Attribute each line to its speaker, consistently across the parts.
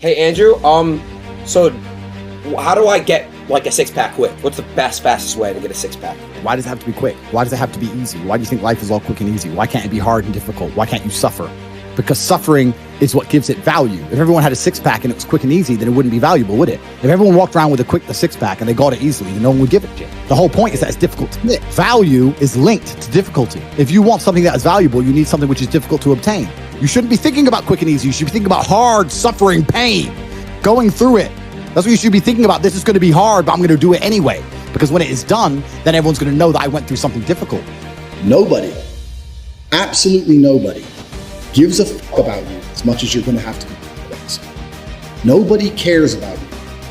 Speaker 1: Hey Andrew, so how do I get like a six pack quick? What's the fastest way to get a six pack?
Speaker 2: Why does it have to be quick? Why does it have to be easy? Why do you think life is all quick and easy? Why can't it be hard and difficult? Why can't you suffer? Because suffering is what gives it value. If everyone had a six pack and it was quick and easy, then it wouldn't be valuable, would it? If everyone walked around with a six pack and they got it easily, then no one would give it to you. The whole point is that it's difficult to get. Value is linked to difficulty. If you want something that is valuable, you need something which is difficult to obtain. You shouldn't be thinking about quick and easy. You should be thinking about hard, suffering, pain, going through it. That's what you should be thinking about. This is going to be hard, but I'm going to do it anyway. Because when it is done, then everyone's going to know that I went through something difficult.
Speaker 3: Nobody, absolutely nobody, gives a fuck about you as much as you're going to have to be replaced. Nobody cares about you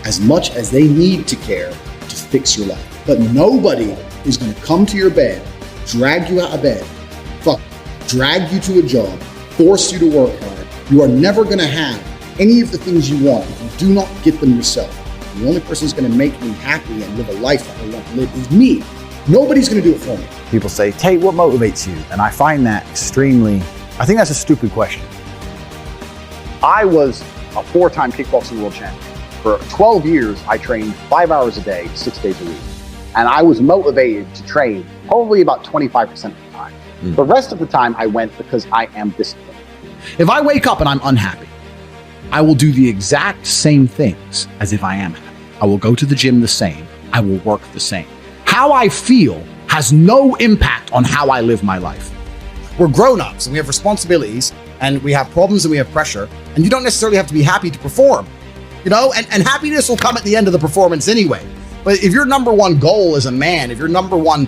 Speaker 3: as much as they need to care to fix your life. But nobody is going to come to your bed, drag you out of bed, drag you to a job, force you to work hard. You are never going to have any of the things you want if you do not get them yourself. The only person who's going to make me happy and live a life that I want to live is me. Nobody's going to do it for me.
Speaker 2: People say, Tate, what motivates you? And I find that I think that's a stupid question.
Speaker 4: I was a 4-time kickboxing world champion. For 12 years, I trained 5 hours a day, 6 days a week. And I was motivated to train probably about 25% of the time. The rest of the time I went because I am disciplined.
Speaker 2: If I wake up and I'm unhappy, I will do the exact same things as if I am happy. I will go to the gym the same. I will work the same. How I feel has no impact on how I live my life. We're grown-ups and we have responsibilities and we have problems and we have pressure, and you don't necessarily have to be happy to perform, and happiness will come at the end of the performance anyway. But if your number one goal as a man, if your number one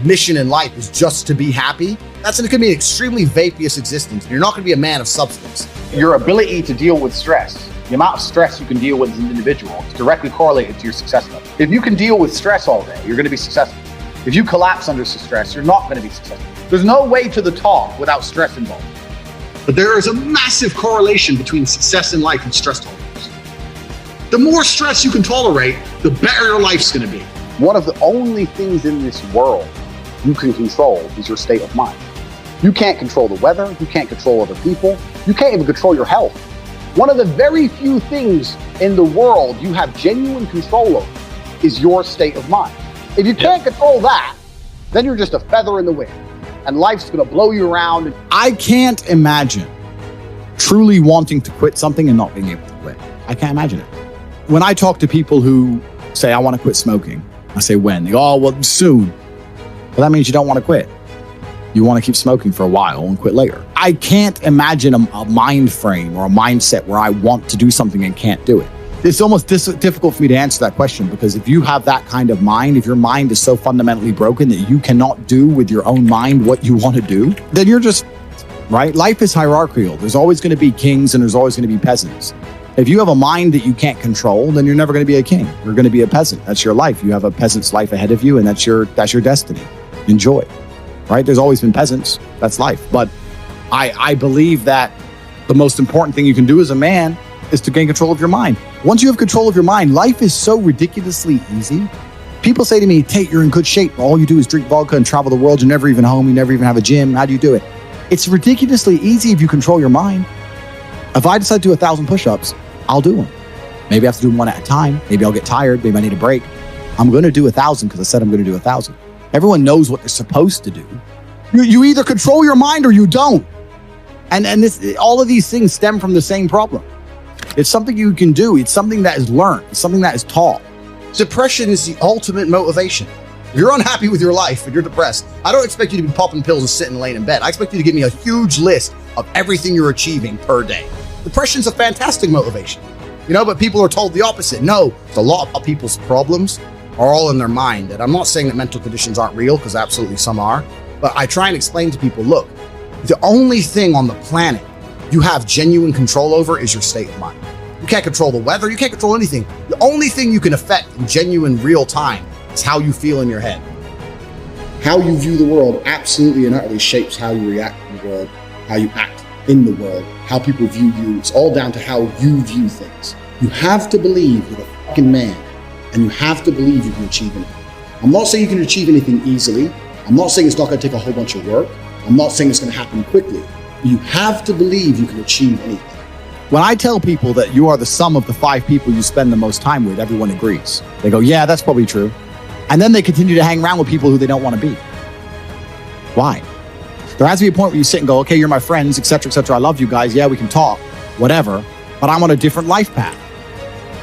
Speaker 2: mission in life is just to be happy, that's going to be an extremely vaporous existence. You're not going to be a man of substance.
Speaker 4: Your ability to deal with stress, the amount of stress you can deal with as an individual, is directly correlated to your success level. If you can deal with stress all day, you're going to be successful. If you collapse under stress, you're not going to be successful. There's no way to the top without stress involved.
Speaker 3: But there is a massive correlation between success in life and stress tolerance. The more stress you can tolerate, the better your life's going to be.
Speaker 4: One of the only things in this world you can control is your state of mind. You can't control the weather. You can't control other people. You can't even control your health. One of the very few things in the world you have genuine control over is your state of mind. If you can't control that, then you're just a feather in the wind, and life's going to blow you around.
Speaker 2: I can't imagine truly wanting to quit something and not being able to quit. I can't imagine it. When I talk to people who say, I want to quit smoking, I say, when? They go, oh, well, soon. Well, that means you don't want to quit. You want to keep smoking for a while and quit later. I can't imagine a mind frame or a mindset where I want to do something and can't do it. It's almost difficult for me to answer that question, because if you have that kind of mind, if your mind is so fundamentally broken that you cannot do with your own mind what you want to do, then you're just, right? Life is hierarchical. There's always going to be kings and there's always going to be peasants. If you have a mind that you can't control, then you're never going to be a king. You're going to be a peasant. That's your life. You have a peasant's life ahead of you, and that's your destiny. Enjoy, right? There's always been peasants. That's life. But I believe that the most important thing you can do as a man is to gain control of your mind. Once you have control of your mind, life is so ridiculously easy. People say to me, Tate, you're in good shape. All you do is drink vodka and travel the world. You're never even home. You never even have a gym. How do you do it? It's ridiculously easy if you control your mind. If I decide to do 1,000 push-ups, I'll do them. Maybe I have to do them one at a time. Maybe I'll get tired. Maybe I need a break. I'm going to do 1,000 because I said I'm going to do 1,000. Everyone knows what they're supposed to do. You either control your mind or you don't. And all of these things stem from the same problem. It's something you can do. It's something that is learned. It's something that is taught. Depression is the ultimate motivation. If you're unhappy with your life and you're depressed, I don't expect you to be popping pills and sitting laying in bed. I expect you to give me a huge list of everything you're achieving per day. Depression's a fantastic motivation, but people are told the opposite. No, a lot of people's problems are all in their mind. And I'm not saying that mental conditions aren't real, because absolutely some are. But I try and explain to people, look, the only thing on the planet you have genuine control over is your state of mind. You can't control the weather. You can't control anything. The only thing you can affect in genuine real time is how you feel in your head.
Speaker 3: How you view the world absolutely and utterly shapes how you react in the world, how you act in the world, how people view you. It's all down to how you view things. You have to believe you're a fucking man, and you have to believe you can achieve anything. I'm not saying you can achieve anything easily. I'm not saying it's not going to take a whole bunch of work. I'm not saying it's going to happen quickly. You have to believe you can achieve anything.
Speaker 2: When I tell people that you are the sum of the 5 people you spend the most time with, everyone agrees. They go, yeah, that's probably true. And then they continue to hang around with people who they don't want to be. Why? There has to be a point where you sit and go, okay, you're my friends, etc., etc. I love you guys. Yeah, we can talk, whatever. But I'm on a different life path.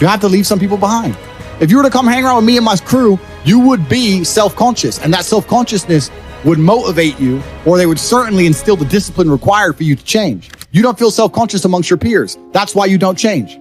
Speaker 2: You have to leave some people behind. If you were to come hang around with me and my crew, you would be self-conscious. And that self-consciousness would motivate you, or they would certainly instill the discipline required for you to change. You don't feel self-conscious amongst your peers. That's why you don't change.